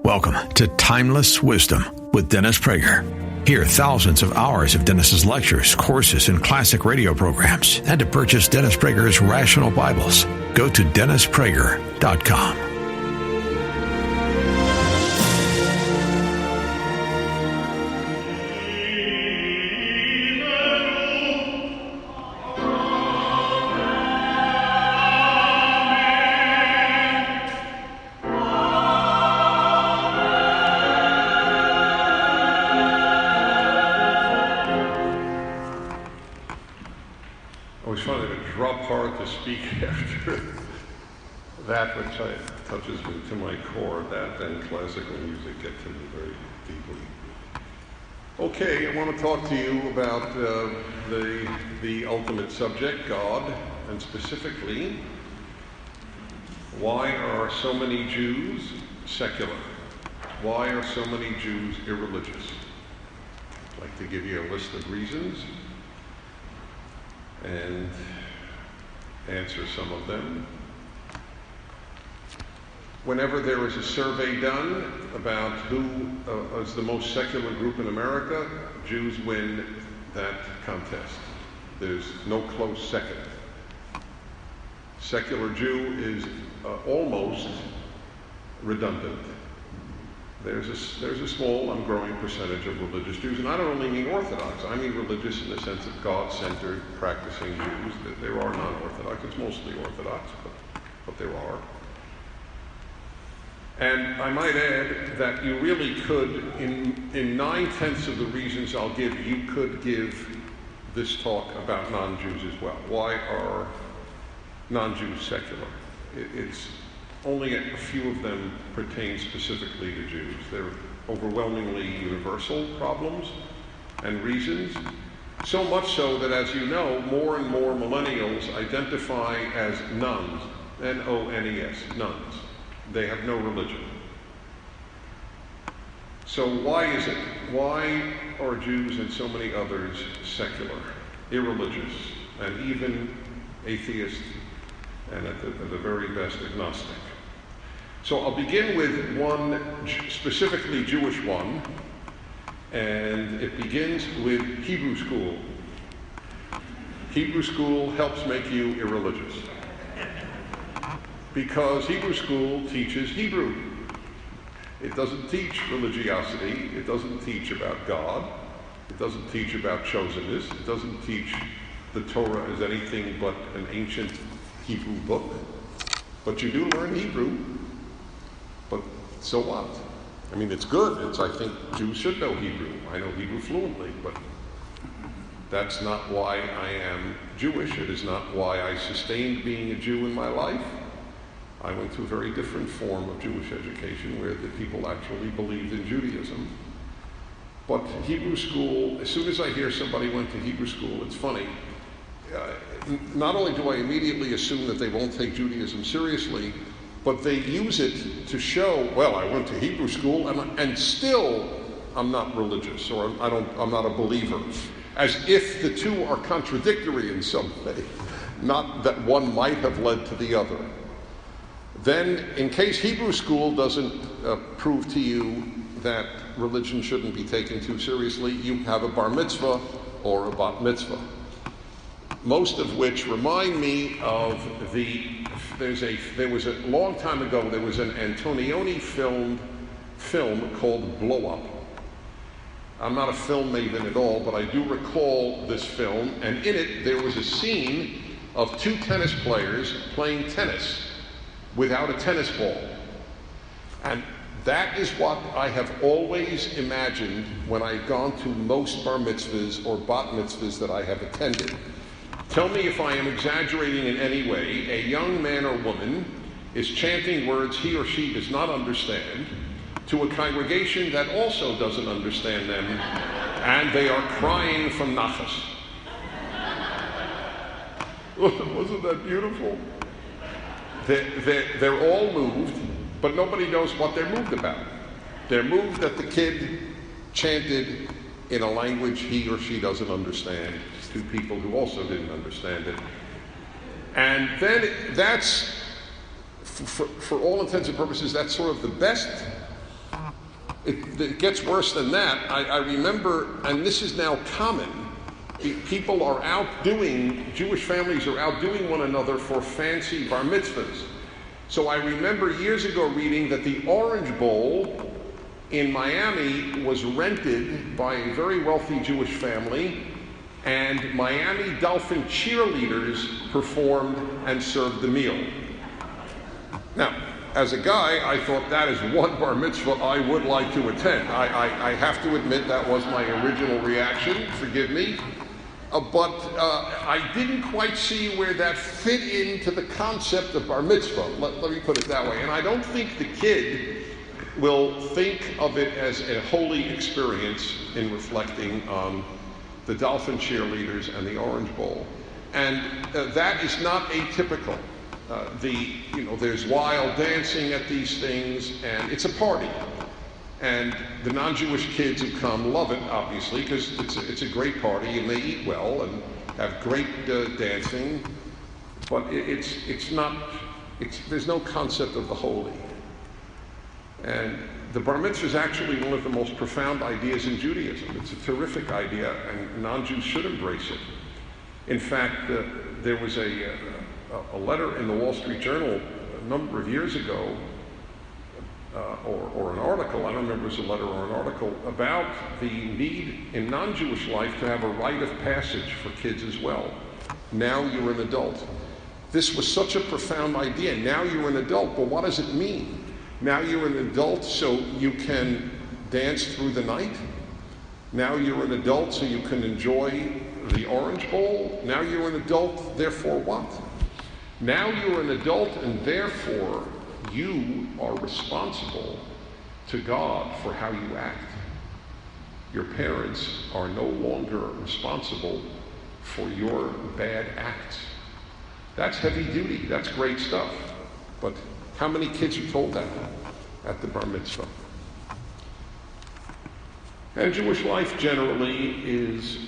Welcome to Timeless Wisdom with Dennis Prager. Hear thousands of hours of Dennis's lectures, courses, and classic radio programs. And to purchase Dennis Prager's Rational Bibles, go to DennisPrager.com. After that, which touches me to my core, that and classical music get to me very deeply. Okay, I want to talk to you about the ultimate subject, God, and specifically, why are so many Jews secular? Why are so many Jews irreligious? I'd like to give you a list of reasons and answer some of them. Whenever there is a survey done about who is the most secular group in America, Jews win that contest. There's no close second. Secular Jew is almost redundant. There's a small and growing percentage of religious Jews, and I don't only mean Orthodox. I mean religious in the sense of God-centered, practicing Jews. There are non-Orthodox. It's mostly Orthodox, but there are. And I might add that you really could, in 9/10 of the reasons I'll give, you could give this talk about non-Jews as well. Why are non-Jews secular? It's only a few of them pertain specifically to Jews. They're overwhelmingly universal problems and reasons. So much so that, as you know, more and more millennials identify as nones, N-O-N-E-S, nones. They have no religion. So why is it? Why are Jews and so many others secular, irreligious, and even atheist, and at the very best agnostic? So I'll begin with one specifically Jewish one, and it begins with Hebrew school. Hebrew school helps make you irreligious, because Hebrew school teaches Hebrew. It doesn't teach religiosity. It doesn't teach about God. It doesn't teach about chosenness. It doesn't teach the Torah as anything but an ancient Hebrew book. But you do learn Hebrew. But so what? I mean, it's good. I think Jews should know Hebrew. I know Hebrew fluently, but that's not why I am Jewish. It is not why I sustained being a Jew in my life. I went through a very different form of Jewish education where the people actually believed in Judaism. But Hebrew school, as soon as I hear somebody went to Hebrew school, it's funny. Not only do I immediately assume that they won't take Judaism seriously, but they use it to show, well, I went to Hebrew school and still I'm not religious, or I'm not a believer, as if the two are contradictory in some way, not that one might have led to the other. Then, in case Hebrew school doesn't prove to you that religion shouldn't be taken too seriously, you have a bar mitzvah or a bat mitzvah. Most of which remind me of there was a long time ago, there was an Antonioni film called Blow Up. I'm not a film maven at all, but I do recall this film, and in it there was a scene of two tennis players playing tennis without a tennis ball. And that is what I have always imagined when I've gone to most bar mitzvahs or bat mitzvahs that I have attended. Tell me if I am exaggerating in any way. A young man or woman is chanting words he or she does not understand to a congregation that also doesn't understand them, and they are crying from nachas. Wasn't that beautiful? They're all moved, but nobody knows what they're moved about. They're moved that the kid chanted in a language he or she doesn't understand to people who also didn't understand it. And then that's, for all intents and purposes, that's sort of the best It gets worse than that. I remember, and this is now common, people are outdoing, Jewish families are outdoing one another for fancy bar mitzvahs. So I remember years ago reading that the Orange Bowl in Miami was rented by a very wealthy Jewish family, and Miami Dolphin cheerleaders performed and served the meal. Now, as a guy, I thought that is one bar mitzvah I would like to attend. I have to admit that was my original reaction, forgive me. But I didn't quite see where that fit into the concept of bar mitzvah. Let me put it that way. And I don't think the kid will think of it as a holy experience in reflecting on the Dolphin cheerleaders and the Orange Bowl. And that is not atypical. There's wild dancing at these things, and it's a party. And the non-Jewish kids who come love it, obviously, because it's a great party, and they eat well and have great dancing. But there's no concept of the holy. And the bar mitzvah is actually one of the most profound ideas in Judaism. It's a terrific idea, and non-Jews should embrace it. In fact, there was a letter in the Wall Street Journal a number of years ago, or an article, I don't remember if it was a letter or an article, about the need in non-Jewish life to have a rite of passage for kids as well. Now you're an adult. This was such a profound idea. Now you're an adult, but what does it mean? Now you're an adult so you can dance through the night? Now you're an adult so you can enjoy the Orange Bowl? Now you're an adult, therefore what? Now you're an adult, and therefore you are responsible to God for how you act. Your parents are no longer responsible for your bad acts. That's heavy duty. That's great stuff. But how many kids are told that at the bar mitzvah? And Jewish life generally is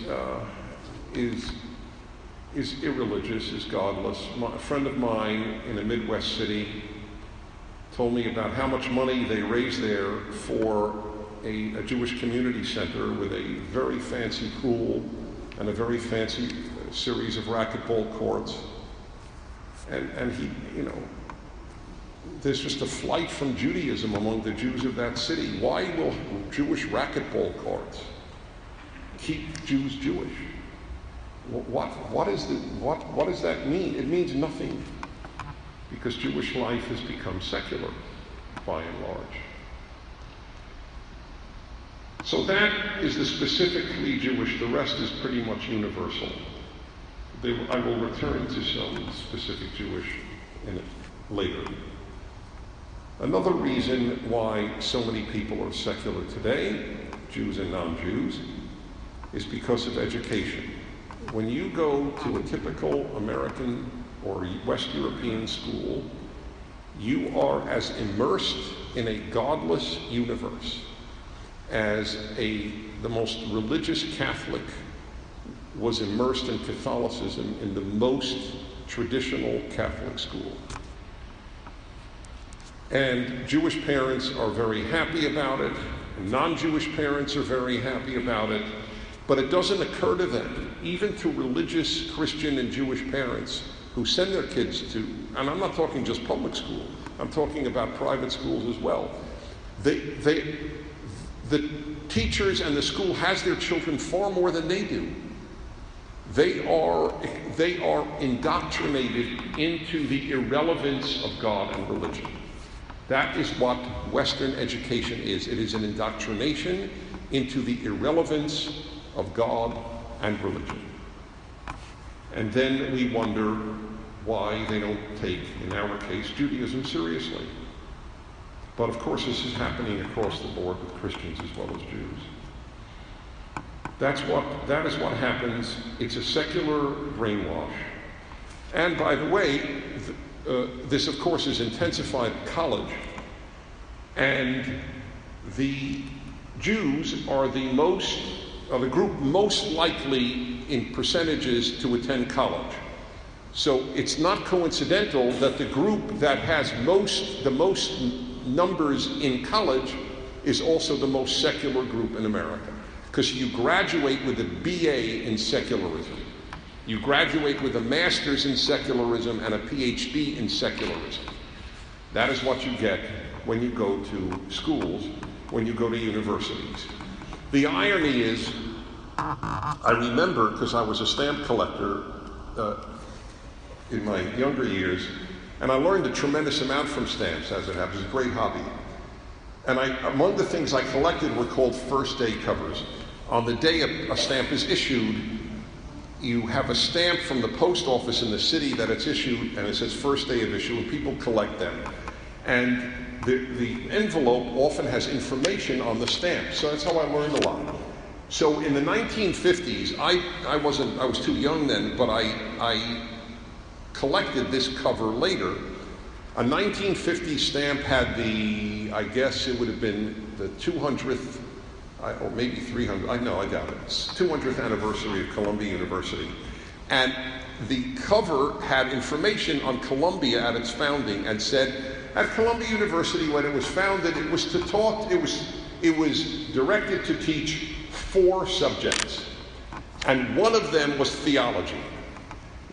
irreligious, is godless. A friend of mine in a Midwest city told me about how much money they raise there for a Jewish community center with a very fancy pool and a very fancy series of racquetball courts. And he, there's just a flight from Judaism among the Jews of that city. Why will Jewish racquetball courts keep Jews Jewish? What does that mean? It means nothing, because Jewish life has become secular by and large. So that is the specifically Jewish. The rest is pretty much universal. I will return to some specific Jewish in it later. Another reason why so many people are secular today, Jews and non-Jews, is because of education. When you go to a typical American or West European school, you are as immersed in a godless universe as the most religious Catholic was immersed in Catholicism in the most traditional Catholic school. And Jewish parents are very happy about it, and non-Jewish parents are very happy about it, but it doesn't occur to them, even to religious Christian and Jewish parents who send their kids to, and I'm not talking just public school, I'm talking about private schools as well. The teachers and the school has their children far more than they do. They are indoctrinated into the irrelevance of God and religion. That is what Western education is. It is an indoctrination into the irrelevance of God and religion. And then we wonder why they don't take, in our case, Judaism seriously. But of course this is happening across the board with Christians as well as Jews. That is what happens. It's a secular brainwash. And by the way, this of course is intensified at college. And the Jews are the group most likely in percentages to attend college. So it's not coincidental that the group that has the most numbers in college is also the most secular group in America, because you graduate with a BA in secularism. You graduate with a master's in secularism and a PhD in secularism. That is what you get when you go to schools, when you go to universities. The irony is, I remember, because I was a stamp collector in my younger years, and I learned a tremendous amount from stamps, as it happens. It's a great hobby. And among the things I collected were called first day covers. On the day a stamp is issued, you have a stamp from the post office in the city that it's issued, and it says first day of issue, and people collect them. And the envelope often has information on the stamp, so that's how I learned a lot. So in the 1950s, I was too young then, but I collected this cover later. A 1950 stamp had I guess it would have been the 200th, or maybe 300, I doubt it. It's 200th anniversary of Columbia University. And the cover had information on Columbia at its founding and said, at Columbia University, when it was founded, it was directed to teach 4 subjects. And one of them was theology.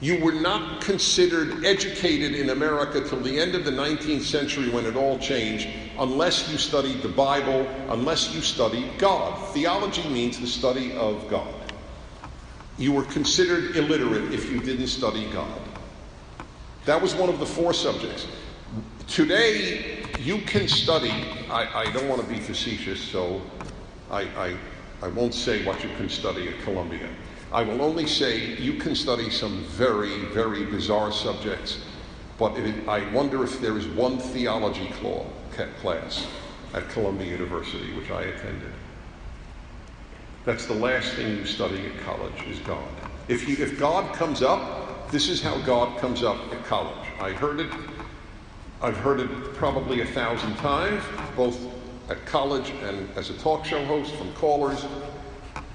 You were not considered educated in America till the end of the 19th century, when it all changed, unless you studied the Bible, unless you studied God. Theology means the study of God. You were considered illiterate if you didn't study God. That was one of the 4 subjects. Today, you can study, I don't want to be facetious, so I won't say what you can study at Columbia. I will only say you can study some very, very bizarre subjects, but I wonder if there is one theology class at Columbia University, which I attended. That's the last thing you study at college is God. If God comes up, this is how God comes up at college. I've heard it probably 1,000 times, both at college and as a talk show host from callers.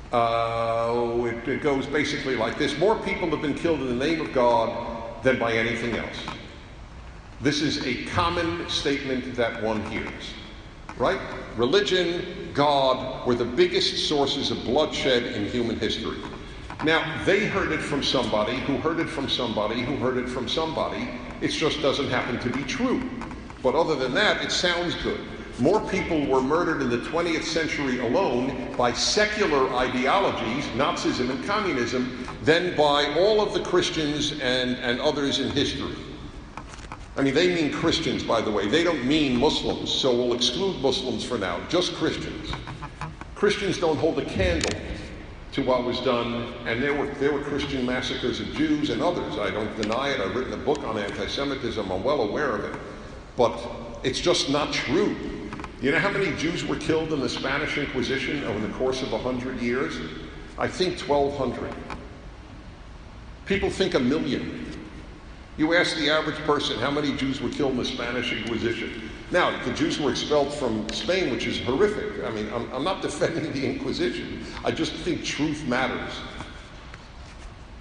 It goes basically like this. More people have been killed in the name of God than by anything else. This is a common statement that one hears, right? Religion, God were the biggest sources of bloodshed in human history. Now, they heard it from somebody who heard it from somebody who heard it from somebody. It just doesn't happen to be true. But other than that, it sounds good. More people were murdered in the 20th century alone by secular ideologies, Nazism and communism, than by all of the Christians and others in history. I mean, they mean Christians, by the way. They don't mean Muslims, so we'll exclude Muslims for now, just Christians. Christians don't hold a candle to what was done, and there were Christian massacres of Jews and others. I don't deny it. I've written a book on anti-Semitism. I'm well aware of it. But it's just not true. You know how many Jews were killed in the Spanish Inquisition over the course of 100 years? I think 1,200. People think 1 million. You ask the average person how many Jews were killed in the Spanish Inquisition. Now, the Jews were expelled from Spain, which is horrific. I mean, I'm not defending the Inquisition. I just think truth matters.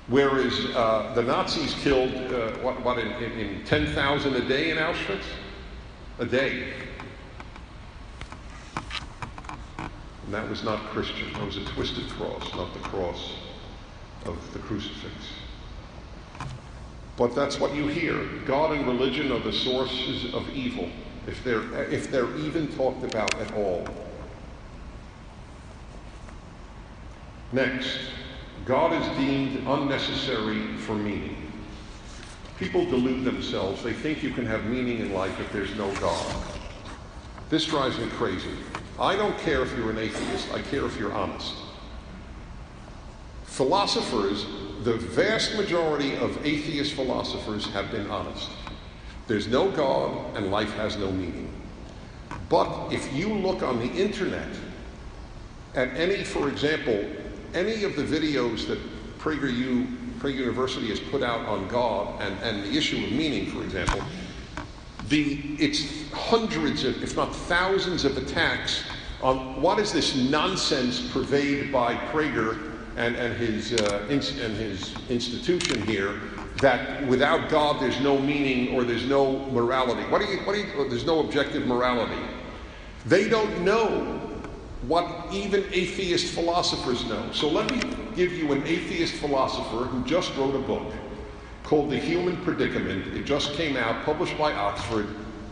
Whereas the Nazis killed, in 10,000 a day in Auschwitz? A day. And that was not Christian. That was a twisted cross, not the cross of the crucifix. But that's what you hear. God and religion are the sources of evil, if they're even talked about at all. Next, God is deemed unnecessary for meaning. People delude themselves. They think you can have meaning in life if there's no God. This drives me crazy. I don't care if you're an atheist. I care if you're honest. Philosophers, the vast majority of atheist philosophers have been honest. There's no God and life has no meaning. But if you look on the internet at for example, any of the videos that Prager University has put out on God and the issue of meaning, for example, it's hundreds of, if not thousands of attacks on what is this nonsense purveyed by Prager and his institution here, that without God there's no meaning or there's no morality. There's no objective morality. They don't know what even atheist philosophers know. So let me give you an atheist philosopher who just wrote a book called The Human Predicament. It just came out, published by Oxford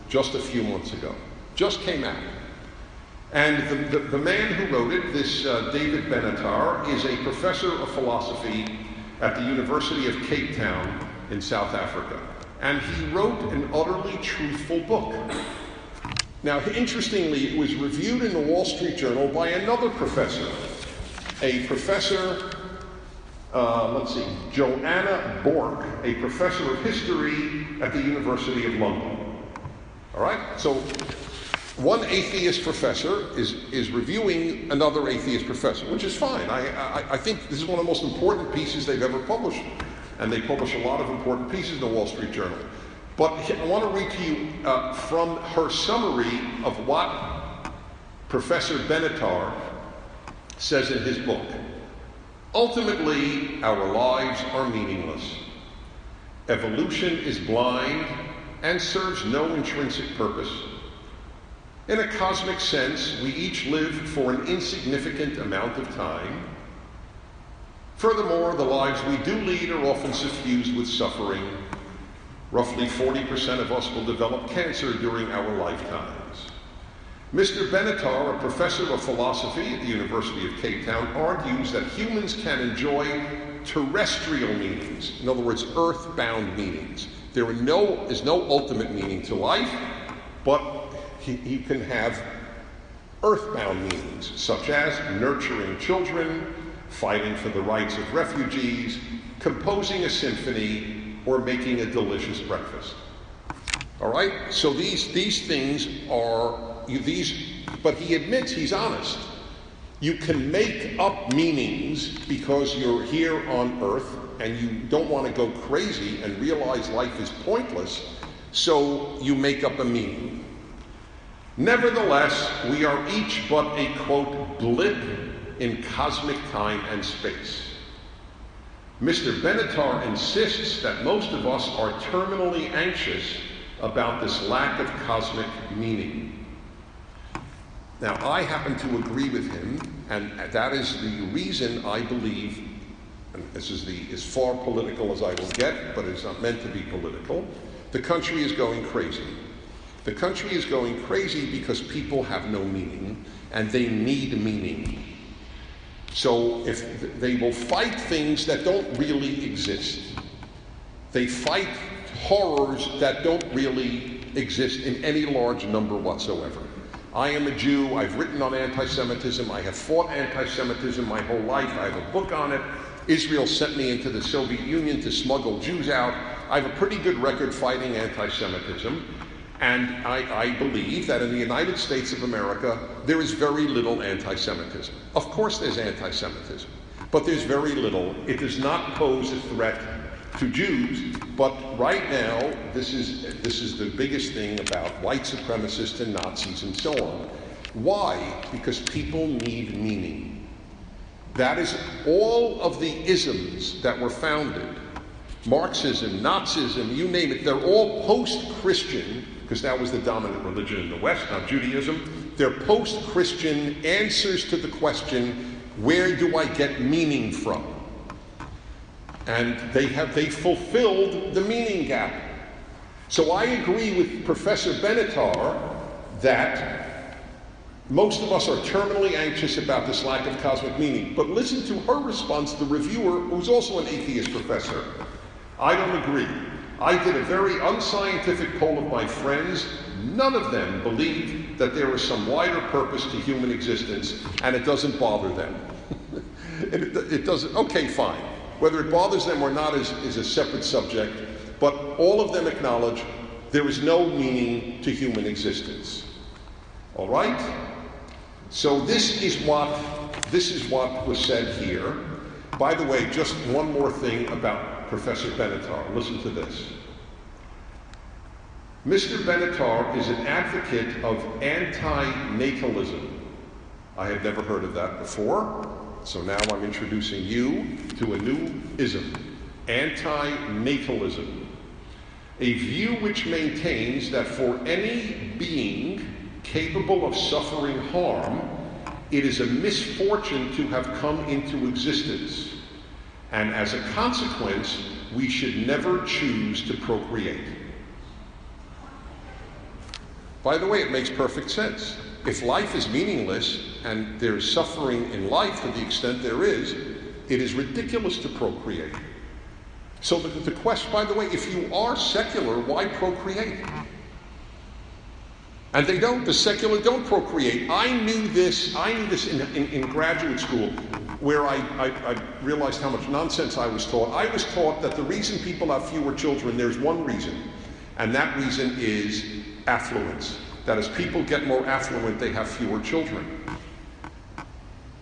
just a few months ago. Just came out. And the man who wrote it, this David Benatar, is a professor of philosophy at the University of Cape Town in South Africa. And he wrote an utterly truthful book. Now, interestingly, it was reviewed in the Wall Street Journal by another professor, a professor, Joanna Bork, a professor of history at the University of London. All right? So one atheist professor is reviewing another atheist professor, which is fine. I think this is one of the most important pieces they've ever published. And they publish a lot of important pieces in the Wall Street Journal. But I want to read to you from her summary of what Professor Benatar says in his book. Ultimately, our lives are meaningless. Evolution is blind and serves no intrinsic purpose. In a cosmic sense, we each live for an insignificant amount of time. Furthermore, the lives we do lead are often suffused with suffering. Roughly 40% of us will develop cancer during our lifetimes. Mr. Benatar, a professor of philosophy at the University of Cape Town, argues that humans can enjoy terrestrial meanings, in other words, earthbound meanings. There is no ultimate meaning to life, but he can have earthbound meanings, such as nurturing children, fighting for the rights of refugees, composing a symphony, or making a delicious breakfast. All right? So these things are, but he admits, he's honest. You can make up meanings because you're here on earth and you don't want to go crazy and realize life is pointless, so you make up a meaning. Nevertheless, we are each but a, quote, blip in cosmic time and space. Mr. Benatar insists that most of us are terminally anxious about this lack of cosmic meaning. Now, I happen to agree with him, and that is the reason I believe, and this is as far political as I will get, but it's not meant to be political, the country is going crazy. The country is going crazy because people have no meaning, and they need meaning. So if they will fight things that don't really exist. They fight horrors that don't really exist in any large number whatsoever. I am a Jew. I've written on anti-Semitism. I have fought anti-Semitism my whole life. I have a book on it. Israel sent me into the Soviet Union to smuggle Jews out. I have a pretty good record fighting anti-Semitism. And I believe that in the United States of America, there is very little anti-Semitism. Of course there's anti-Semitism, but there's very little. It does not pose a threat to Jews, but right now, this is the biggest thing about white supremacists and Nazis and so on. Why? Because people need meaning. That is all of the isms that were founded. Marxism, Nazism, you name it, they're all post-Christian, because that was the dominant religion in the West, not Judaism. They're post-Christian answers to the question, where do I get meaning from? And they fulfilled the meaning gap. So I agree with Professor Benatar that most of us are terminally anxious about this lack of cosmic meaning. But listen to her response, the reviewer, who's also an atheist professor. I don't agree. I did a very unscientific poll of my friends. None of them believe that there is some wider purpose to human existence, and it doesn't bother them. It doesn't, okay, fine. Whether it bothers them or not is a separate subject, but all of them acknowledge there is no meaning to human existence. All right? So this is what was said here. By the way, just one more thing about Professor Benatar. Listen to this. Mr. Benatar is an advocate of anti-natalism. I had never heard of that before, so now I'm introducing you to a new ism, anti-natalism, a view which maintains that for any being capable of suffering harm, it is a misfortune to have come into existence. And as a consequence, we should never choose to procreate. By the way, it makes perfect sense. If life is meaningless and there's suffering in life to the extent there is, it is ridiculous to procreate. So the question, by the way, if you are secular, why procreate? And they don't. The secular don't procreate. I knew this in graduate school, where I realized how much nonsense I was taught. I was taught that the reason people have fewer children, there's one reason, and that reason is affluence. That as people get more affluent, they have fewer children.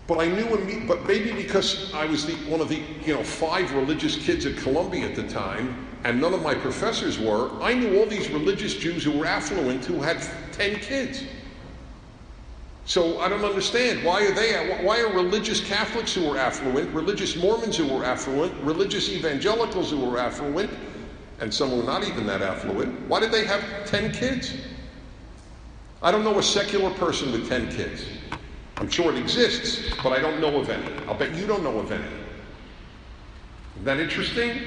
But I knew, but maybe because I was one of the 5 religious kids at Columbia at the time, and none of my professors were, I knew all these religious Jews who were affluent who had 10 kids. So I don't understand. Why are religious Catholics who are affluent, religious Mormons who are affluent, religious evangelicals who are affluent, and some who are not even that affluent, why did they have 10 kids? I don't know a secular person with 10 kids. I'm sure it exists, but I don't know of any. I'll bet you don't know of any. Isn't that interesting?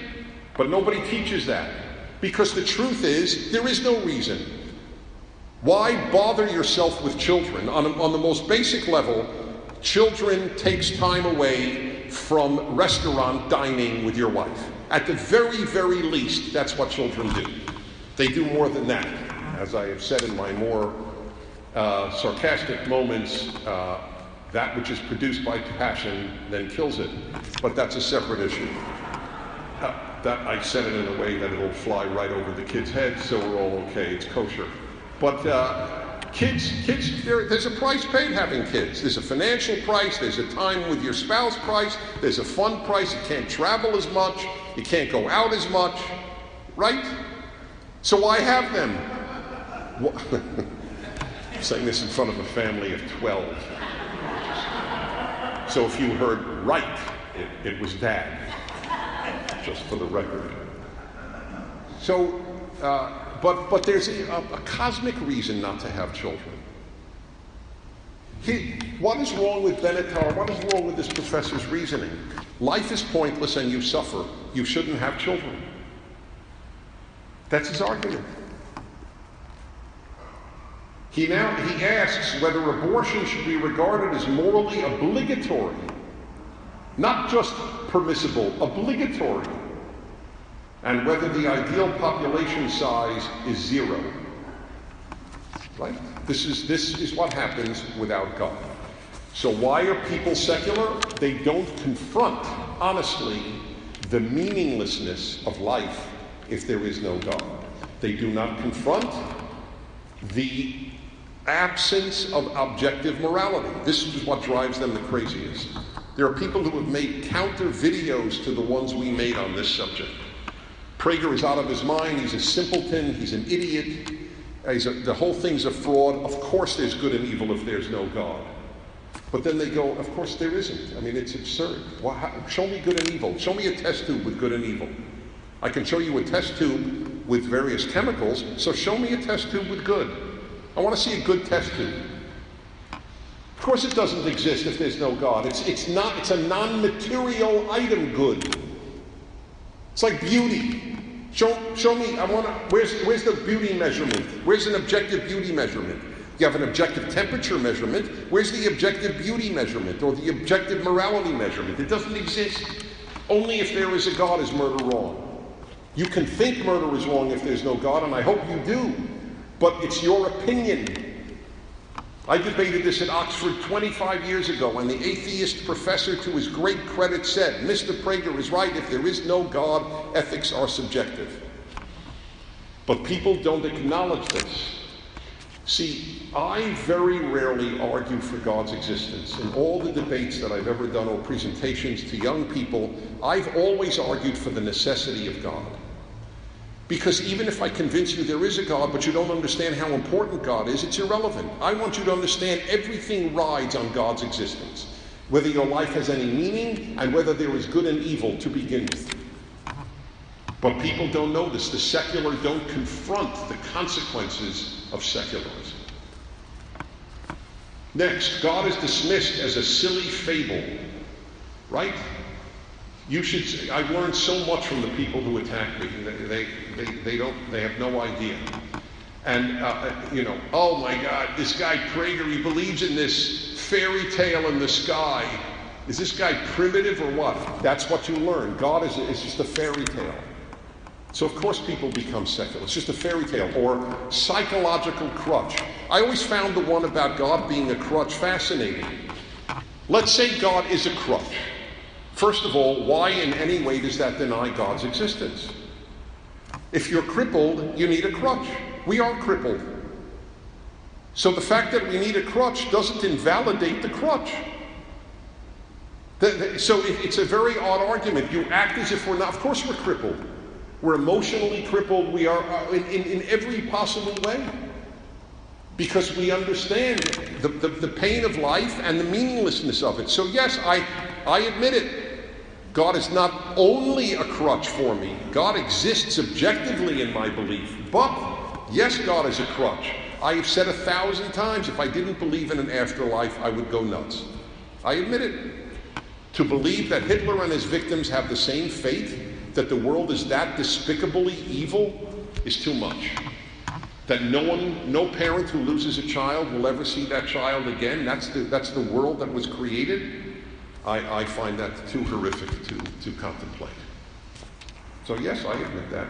But nobody teaches that. Because the truth is, there is no reason. Why bother yourself with children? On the most basic level, children takes time away from restaurant dining with your wife. At the very, very least, that's what children do. They do more than that. As I have said in my more sarcastic moments, that which is produced by passion then kills it. But that's a separate issue. That I said it in a way that it'll fly right over the kids' heads, so we're all okay, it's kosher. But kids, there's a price paid having kids. There's a financial price, there's a time with your spouse price, there's a fun price. You can't travel as much, you can't go out as much, right? So why have them? I'm saying this in front of a family of 12. So if you heard right, it was Dad, just for the record. So, but there's a cosmic reason not to have children. What is wrong with Benatar? What is wrong with this professor's reasoning? Life is pointless and you suffer. You shouldn't have children. That's his argument. He asks whether abortion should be regarded as morally obligatory, not just permissible, obligatory, and whether the ideal population size is 0. Right? This is what happens without God. So why are people secular? They don't confront, honestly, the meaninglessness of life if there is no God. They do not confront the absence of objective morality. This is what drives them the craziest. There are people who have made counter videos to the ones we made on this subject. Prager is out of his mind, he's a simpleton, he's an idiot, the whole thing's a fraud. Of course there's good and evil if there's no God. But then they go, of course there isn't. I mean, it's absurd. Show me good and evil. Show me a test tube with good and evil. I can show you a test tube with various chemicals, so show me a test tube with good. I want to see a good test tube. Of course it doesn't exist if there's no God. It's a non-material item good. It's like beauty. Show me, where's the beauty measurement? Where's an objective beauty measurement? You have an objective temperature measurement. Where's the objective beauty measurement or the objective morality measurement? It doesn't exist. Only if there is a God is murder wrong. You can think murder is wrong if there's no God, and I hope you do. But it's your opinion. I debated this at Oxford 25 years ago, and the atheist professor, to his great credit, said, Mr. Prager is right, if there is no God, ethics are subjective. But people don't acknowledge this. See, I very rarely argue for God's existence. In all the debates that I've ever done or presentations to young people, I've always argued for the necessity of God. Because even if I convince you there is a God, but you don't understand how important God is, it's irrelevant. I want you to understand everything rides on God's existence. Whether your life has any meaning and whether there is good and evil to begin with. But people don't know this. The secular don't confront the consequences of secularism. Next, God is dismissed as a silly fable, right? I've learned so much from the people who attack me. They have no idea. And, oh my God, this guy Prager, he believes in this fairy tale in the sky. Is this guy primitive or what? That's what you learn. God is just a fairy tale. So of course people become secular. It's just a fairy tale or psychological crutch. I always found the one about God being a crutch fascinating. Let's say God is a crutch. First of all, why in any way does that deny God's existence? If you're crippled, you need a crutch. We are crippled. So the fact that we need a crutch doesn't invalidate the crutch. So it's a very odd argument. You act as if we're not. Of course we're crippled. We're emotionally crippled. We are in every possible way. Because we understand the pain of life and the meaninglessness of it. So yes, I admit it. God is not only a crutch for me. God exists objectively in my belief. But, yes, God is a crutch. I have said 1,000 times, if I didn't believe in an afterlife, I would go nuts. I admit it. To believe that Hitler and his victims have the same fate, that the world is that despicably evil, is too much. That no parent who loses a child will ever see that child again. That's the world that was created. I find that too horrific to contemplate. So yes, I admit that.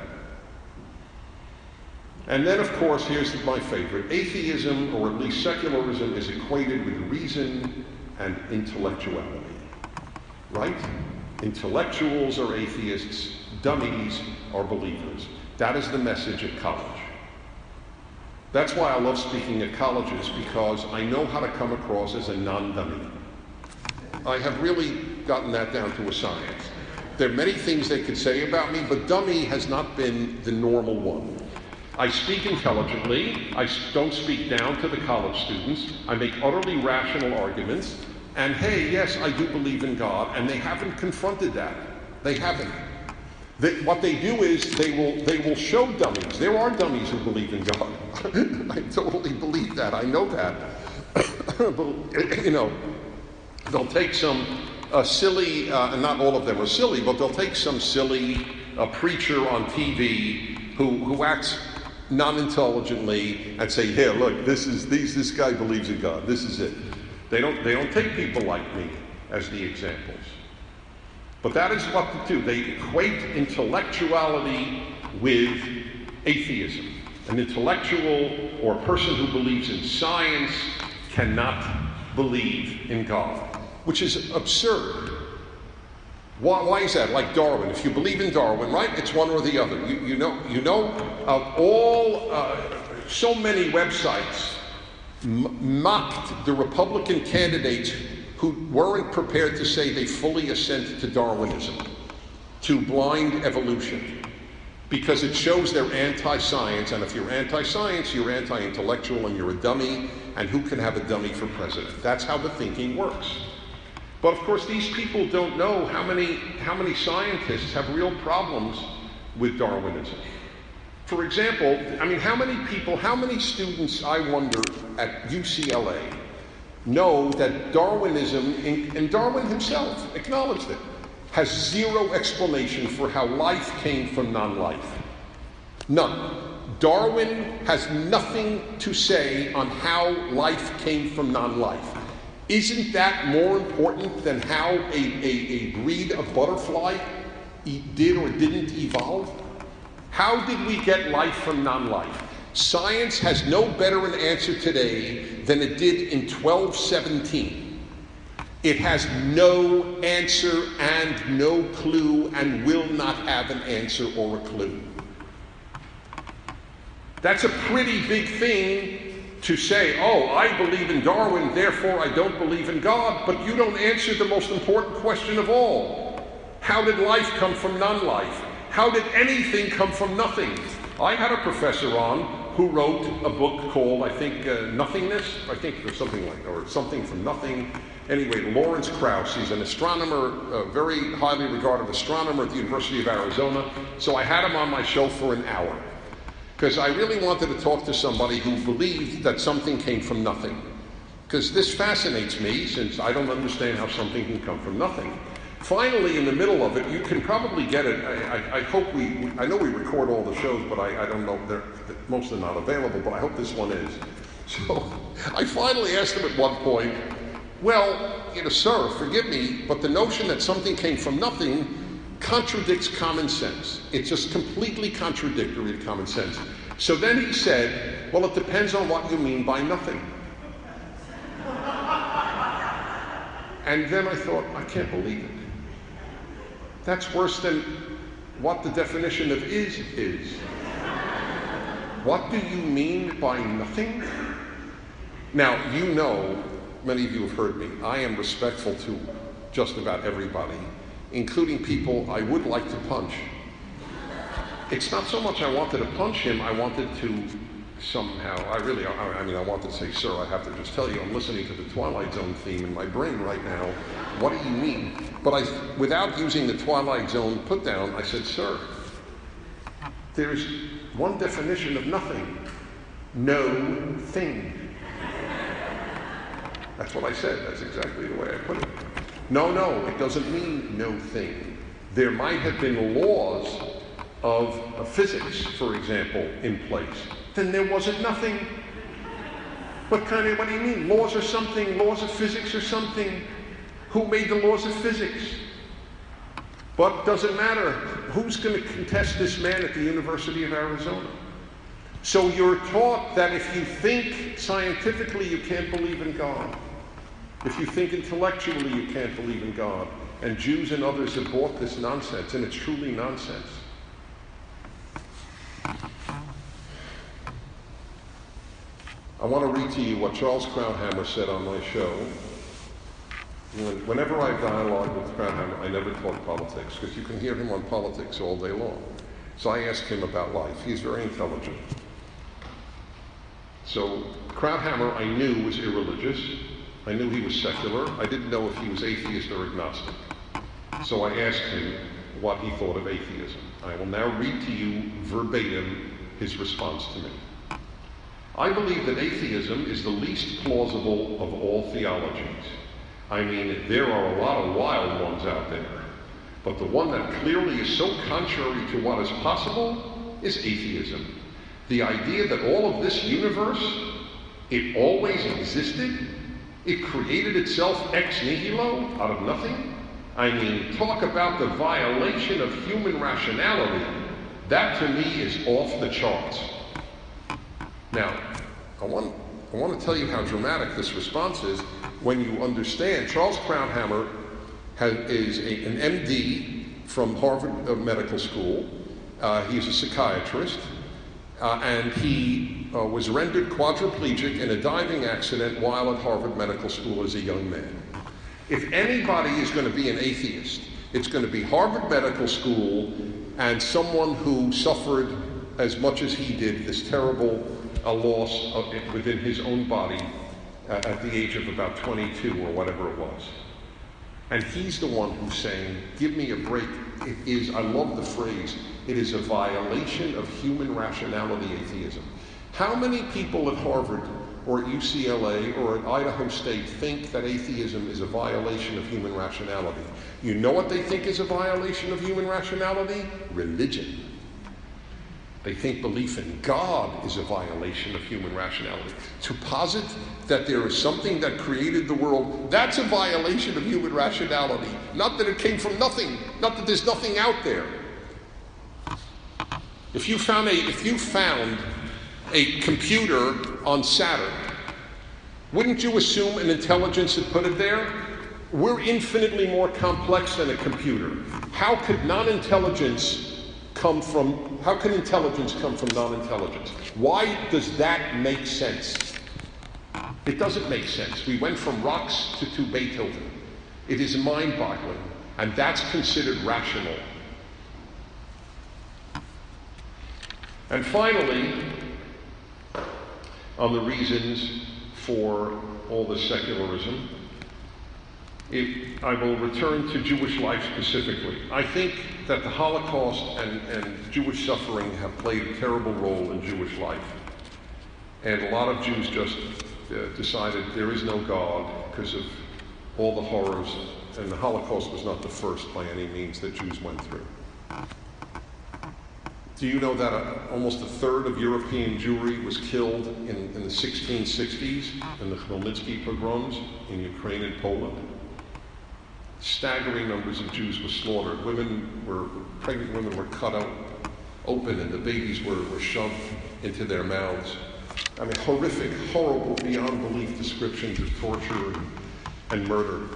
And then, of course, here's my favorite. Atheism, or at least secularism, is equated with reason and intellectuality. Right? Intellectuals are atheists. Dummies are believers. That is the message at college. That's why I love speaking at colleges, because I know how to come across as a non-dummy. I have really gotten that down to a science. There are many things they could say about me, but dummy has not been the normal one. I speak intelligently. I don't speak down to the college students. I make utterly rational arguments. And hey, yes, I do believe in God, and they haven't confronted that. They haven't. What they do is they will show dummies. There are dummies who believe in God. I totally believe that. I know that. But, they'll take some silly, and not all of them are silly, but they'll take some silly preacher on TV who acts non-intelligently and say, "Here, look, this guy believes in God. This is it." They don't take people like me as the examples. But that is what they do. They equate intellectuality with atheism. An intellectual or a person who believes in science cannot believe in God, which is absurd. Why is that? Like Darwin. If you believe in Darwin, right, it's one or the other. So many websites mocked the Republican candidates who weren't prepared to say they fully assent to Darwinism, to blind evolution, because it shows they're anti-science, and if you're anti-science, you're anti-intellectual and you're a dummy, and who can have a dummy for president? That's how the thinking works. But of course, these people don't know how many scientists have real problems with Darwinism. For example, how many students, I wonder, at UCLA know that Darwinism, and Darwin himself acknowledged it, has zero explanation for how life came from non-life. None. Darwin has nothing to say on how life came from non-life. Isn't that more important than how a breed of butterfly did or didn't evolve? How did we get life from non-life? Science has no better an answer today than it did in 1217. It has no answer and no clue and will not have an answer or a clue. That's a pretty big thing to say, oh, I believe in Darwin, therefore I don't believe in God, but you don't answer the most important question of all. How did life come from non-life? How did anything come from nothing? I had a professor on who wrote a book called, I think, Nothingness, or something from nothing. Anyway, Lawrence Krauss, he's an astronomer, a very highly regarded astronomer at the University of Arizona. So I had him on my show for an hour, because I really wanted to talk to somebody who believed that something came from nothing. because this fascinates me, since I don't understand how something can come from nothing. Finally, in the middle of it, you can probably get it. I hope I know we record all the shows, but I don't know, most are not available, but I hope this one is. So I finally asked him at one point, well, sir, forgive me, but the notion that something came from nothing contradicts common sense. It's just completely contradictory to common sense. So then he said, well, it depends on what you mean by nothing. And then I thought, I can't believe it. That's worse than what the definition of is. What do you mean by nothing? Now, many of you have heard me, I am respectful to just about everybody, including people I would like to punch. It's not so much I wanted to punch him, I wanted to somehow, I wanted to say, sir, I have to just tell you, I'm listening to the Twilight Zone theme in my brain right now. What do you mean? But without using the Twilight Zone put down, I said, sir, there's one definition of nothing. No thing. That's what I said. That's exactly the way I put it. No, it doesn't mean no thing. There might have been laws of physics, for example, in place. Then there wasn't nothing. What do you mean? Laws are something, laws of physics are something. Who made the laws of physics? But doesn't matter. Who's going to contest this man at the University of Arizona? So you're taught that if you think scientifically, you can't believe in God. If you think intellectually, you can't believe in God. And Jews and others have bought this nonsense, and it's truly nonsense. I want to read to you what Charles Krauthammer said on my show. Whenever I dialogue with Krauthammer, I never talk politics, because you can hear him on politics all day long. So I ask him about life. He's very intelligent. So Krauthammer, I knew, was irreligious. I knew he was secular. I didn't know if he was atheist or agnostic. So I asked him what he thought of atheism. I will now read to you verbatim his response to me. I believe that atheism is the least plausible of all theologies. I mean, there are a lot of wild ones out there, but the one that clearly is so contrary to what is possible is atheism. The idea that all of this universe, it always existed, it created itself ex nihilo, out of nothing. I mean, talk about the violation of human rationality. That to me is off the charts. Now, I want to tell you how dramatic this response is when you understand Charles Krauthammer is an MD from Harvard Medical School. He's a psychiatrist, and he was rendered quadriplegic in a diving accident while at Harvard Medical School as a young man. If anybody is going to be an atheist, it's going to be Harvard Medical School and someone who suffered as much as he did this terrible loss within his own body at the age of about 22 or whatever it was. And he's the one who's saying, give me a break. It is, I love the phrase, it is a violation of human rationality, atheism. How many people at Harvard or at UCLA or at Idaho State think that atheism is a violation of human rationality? You know what they think is a violation of human rationality? Religion. They think belief in God is a violation of human rationality. To posit that there is something that created the world, that's a violation of human rationality. Not that it came from nothing, not that there's nothing out there. If you found a computer on Saturn, wouldn't you assume an intelligence had put it there? We're infinitely more complex than a computer. How could intelligence come from non-intelligence? Why does that make sense? It doesn't make sense. We went from rocks to Beethoven. It is mind-boggling, and that's considered rational. And finally, on the reasons for all the secularism, I will return to Jewish life specifically. I think that the Holocaust and Jewish suffering have played a terrible role in Jewish life. And a lot of Jews just decided there is no God because of all the horrors, and the Holocaust was not the first by any means that Jews went through. Do you know that almost a third of European Jewry was killed in the 1660s in the Khmelnytsky pogroms in Ukraine and Poland? Staggering numbers of Jews were slaughtered. Pregnant women were cut out open, and the babies were shoved into their mouths. I mean, horrific, horrible, beyond belief descriptions of torture and murder.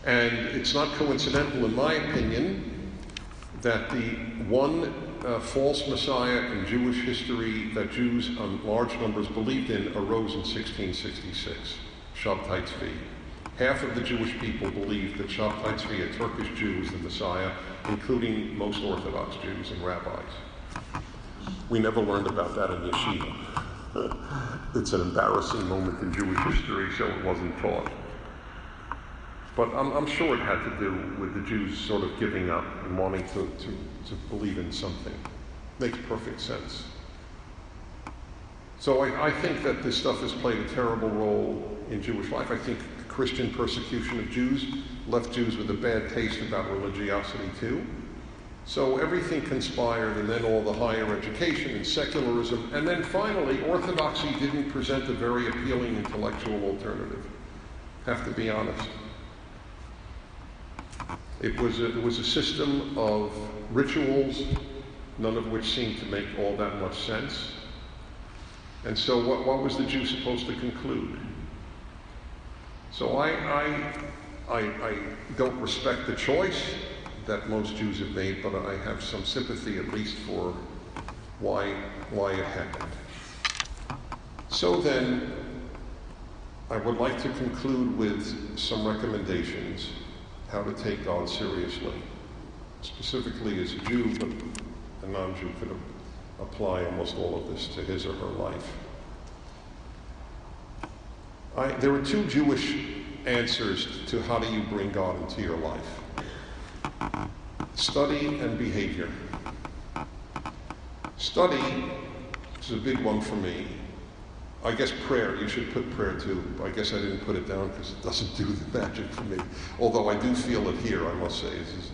And it's not coincidental, in my opinion, that the one false messiah in Jewish history that Jews in large numbers believed in arose in 1666, Shabtai Tzvi. Half of the Jewish people believed that Shabtai Tzvi, a Turkish Jew, was the Messiah, including most Orthodox Jews and rabbis. We never learned about that in yeshiva. It's an embarrassing moment in Jewish history, so it wasn't taught. But I'm sure it had to do with the Jews sort of giving up and wanting to believe in something. Makes perfect sense. So I think that this stuff has played a terrible role in Jewish life. I think Christian persecution of Jews left Jews with a bad taste about religiosity too. So everything conspired, and then all the higher education and secularism, and then finally Orthodoxy didn't present a very appealing intellectual alternative. Have to be honest. It was a system of rituals, none of which seemed to make all that much sense. And so what was the Jew supposed to conclude? So I don't respect the choice that most Jews have made, but I have some sympathy at least for why it happened. So then, I would like to conclude with some recommendations how to take God seriously. Specifically as a Jew, but a non-Jew could apply almost all of this to his or her life. There are two Jewish answers to how do you bring God into your life. Study and behavior. Study is a big one for me. I guess prayer, you should put prayer too. I guess I didn't put it down because it doesn't do the magic for me. Although I do feel it here, I must say.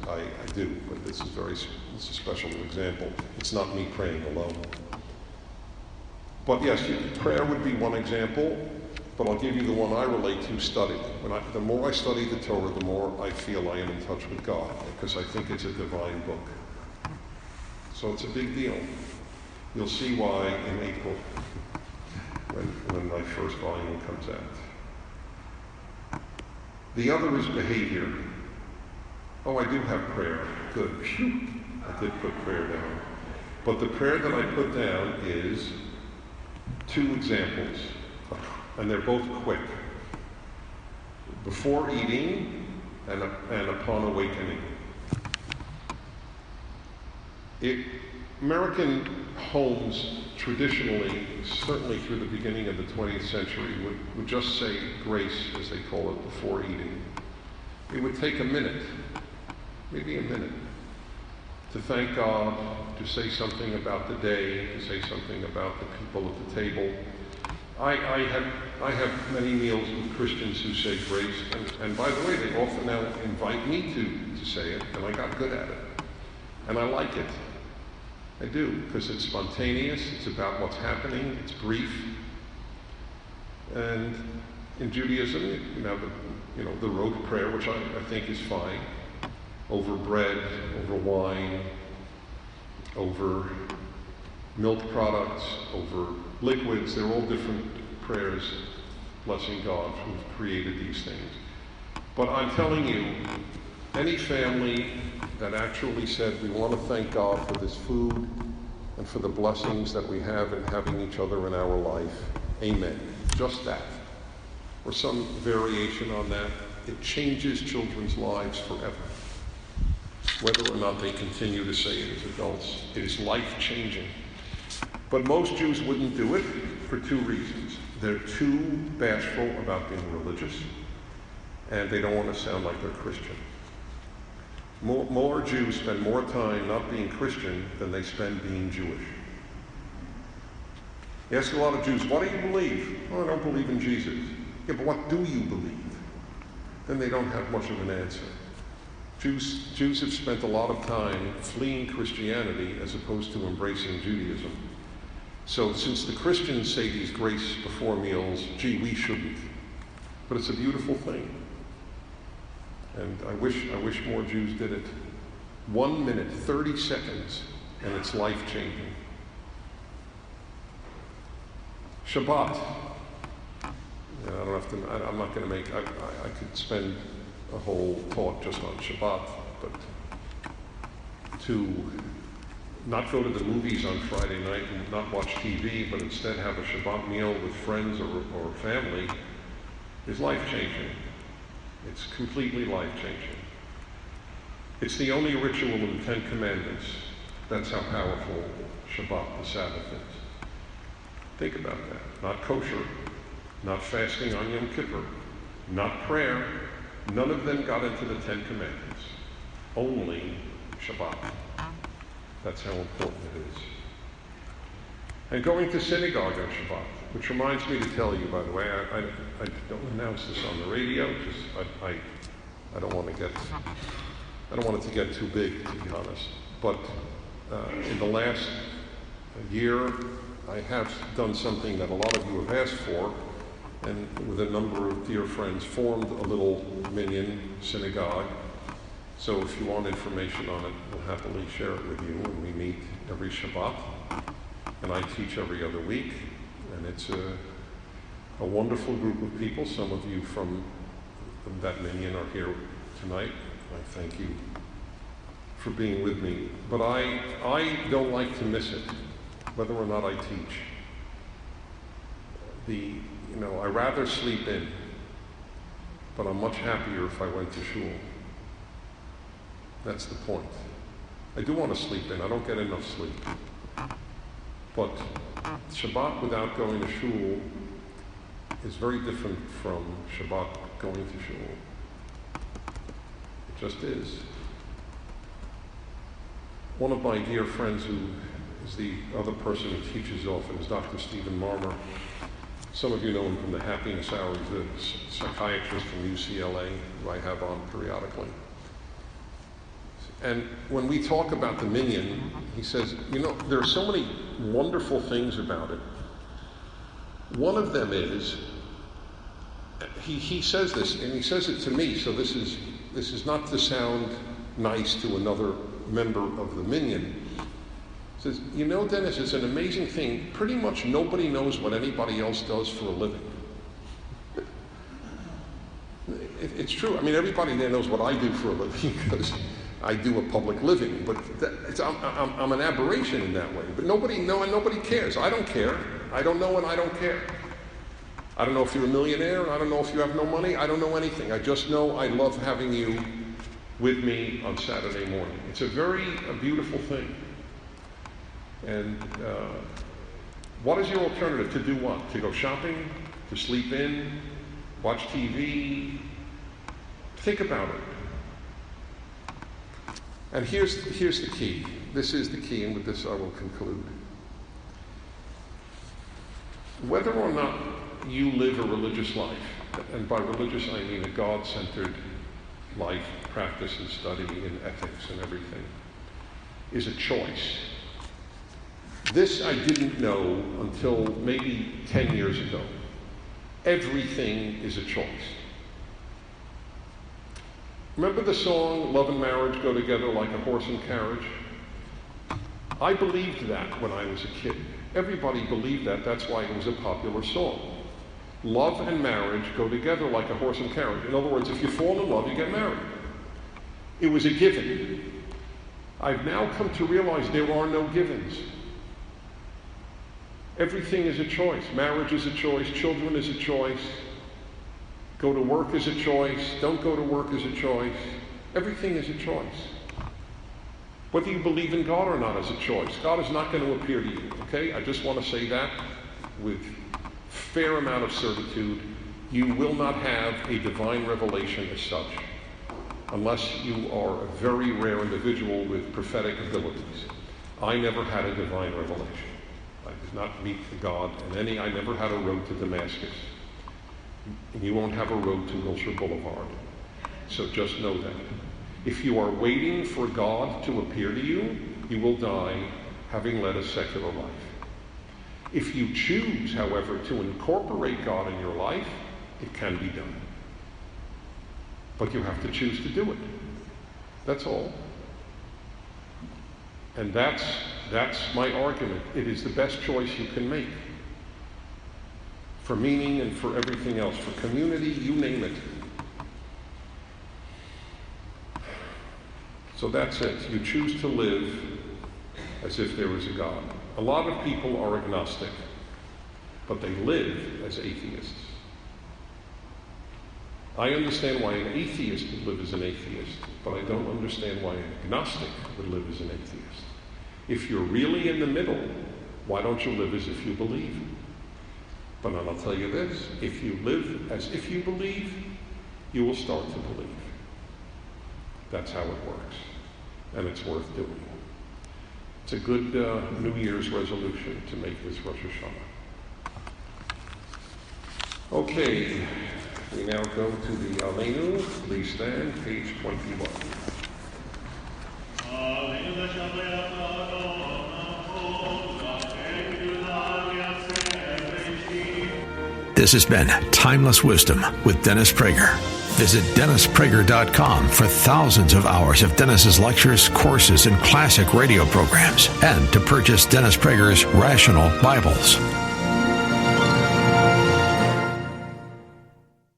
I do, but it's a special example. It's not me praying alone. But yes, prayer would be one example, but I'll give you the one I relate to, study. The more I study the Torah, the more I feel I am in touch with God, because I think it's a divine book. So it's a big deal. You'll see why in April, when my first volume comes out. The other is behavior. Oh, I do have prayer. Good. Phew. I did put prayer down. But the prayer that I put down is two examples, and they're both quick. Before eating and upon awakening. American homes traditionally, certainly through the beginning of the 20th century, would just say grace, as they call it, before eating. It would take a minute, maybe a minute, to thank God, to say something about the day, to say something about the people at the table. I have many meals with Christians who say grace, and by the way, they often now invite me to say it, and I got good at it. And I like it. I do, because it's spontaneous, it's about what's happening, it's brief. And in Judaism, the rote prayer, which I think is fine, over bread, over wine, over milk products, over liquids, they're all different prayers blessing God who's created these things. But I'm telling you, any family that actually said, we want to thank God for this food and for the blessings that we have in having each other in our life, amen. Just that. Or some variation on that. It changes children's lives forever. Whether or not they continue to say it as adults, it is life-changing. But most Jews wouldn't do it for two reasons. They're too bashful about being religious, and they don't want to sound like they're Christian. More Jews spend more time not being Christian than they spend being Jewish. You ask a lot of Jews, what do you believe? Oh, I don't believe in Jesus. Yeah, but what do you believe? Then they don't have much of an answer. Jews have spent a lot of time fleeing Christianity as opposed to embracing Judaism. So since the Christians say these grace before meals, gee, we shouldn't. But it's a beautiful thing. And I wish more Jews did it. 1 minute, 30 seconds, and it's life-changing. Shabbat. Yeah, I'm not going to make, I could spend a whole talk just on Shabbat, but to not go to the movies on Friday night and not watch TV, but instead have a Shabbat meal with friends or family is life-changing. It's completely life-changing. It's the only ritual in the Ten Commandments. That's how powerful Shabbat, the Sabbath, is. Think about that. Not kosher, not fasting on Yom Kippur, not prayer. None of them got into the Ten Commandments. Only Shabbat. That's how important it is. And going to synagogue on Shabbat, which reminds me to tell you, by the way, I don't announce this on the radio, I don't want it to get too big, to be honest. But in the last year, I have done something that a lot of you have asked for, and with a number of dear friends, formed a little minyan synagogue. So if you want information on it, we'll happily share it with you. And we meet every Shabbat, and I teach every other week. And it's a wonderful group of people. Some of you from that minyan are here tonight. I thank you for being with me. But I don't like to miss it, whether or not I teach. I rather sleep in, but I'm much happier if I went to shul. That's the point. I do want to sleep in. I don't get enough sleep. But Shabbat without going to shul is very different from Shabbat going to shul. It just is. One of my dear friends who is the other person who teaches often is Dr. Stephen Marmer. Some of you know him from the Happiness Hour. He's a psychiatrist from UCLA who I have on periodically. And when we talk about the minyan, he says, there are so many wonderful things about it. One of them is, he says this, and he says it to me, so this is not to sound nice to another member of the minyan. He says, Dennis, it's an amazing thing. Pretty much nobody knows what anybody else does for a living. It's true. I mean, everybody there knows what I do for a living because I do a public living, but I'm an aberration in that way. But nobody cares. I don't care. I don't know, and I don't care. I don't know if you're a millionaire. I don't know if you have no money. I don't know anything. I just know I love having you with me on Saturday morning. It's a beautiful thing. And what is your alternative? To do what? To go shopping? To sleep in? Watch TV? Think about it. And here's the key. This is the key, and with this I will conclude. Whether or not you live a religious life, and by religious I mean a God-centered life, practice and study in ethics and everything, is a choice. This I didn't know until maybe 10 years ago. Everything is a choice. Remember the song, Love and Marriage Go Together Like a Horse and Carriage? I believed that when I was a kid. Everybody believed that. That's why it was a popular song. Love and marriage go together like a horse and carriage. In other words, if you fall in love, you get married. It was a given. I've now come to realize there are no givens. Everything is a choice. Marriage is a choice. Children is a choice. Go to work is a choice. Don't go to work is a choice. Everything is a choice. Whether you believe in God or not is a choice. God is not going to appear to you, okay? I just want to say that with fair amount of certitude. You will not have a divine revelation as such unless you are a very rare individual with prophetic abilities. I never had a divine revelation. I did not meet the God, and I never had a road to Damascus. And you won't have a road to Wilshire Boulevard. So just know that. If you are waiting for God to appear to you, you will die having led a secular life. If you choose, however, to incorporate God in your life, it can be done. But you have to choose to do it. That's all. And that's my argument. It is the best choice you can make. For meaning and for everything else. For community, you name it. So that's it. You choose to live as if there is a God. A lot of people are agnostic, but they live as atheists. I understand why an atheist would live as an atheist, but I don't understand why an agnostic would live as an atheist. If you're really in the middle, why don't you live as if you believe? But I'll tell you this, if you live as if you believe, you will start to believe. That's how it works, and it's worth doing. It's a good New Year's resolution to make this Rosh Hashanah. Okay, we now go to the Aleinu. Please stand, page 21. This has been Timeless Wisdom with Dennis Prager. Visit DennisPrager.com for thousands of hours of Dennis's lectures, courses, and classic radio programs, and to purchase Dennis Prager's Rational Bibles.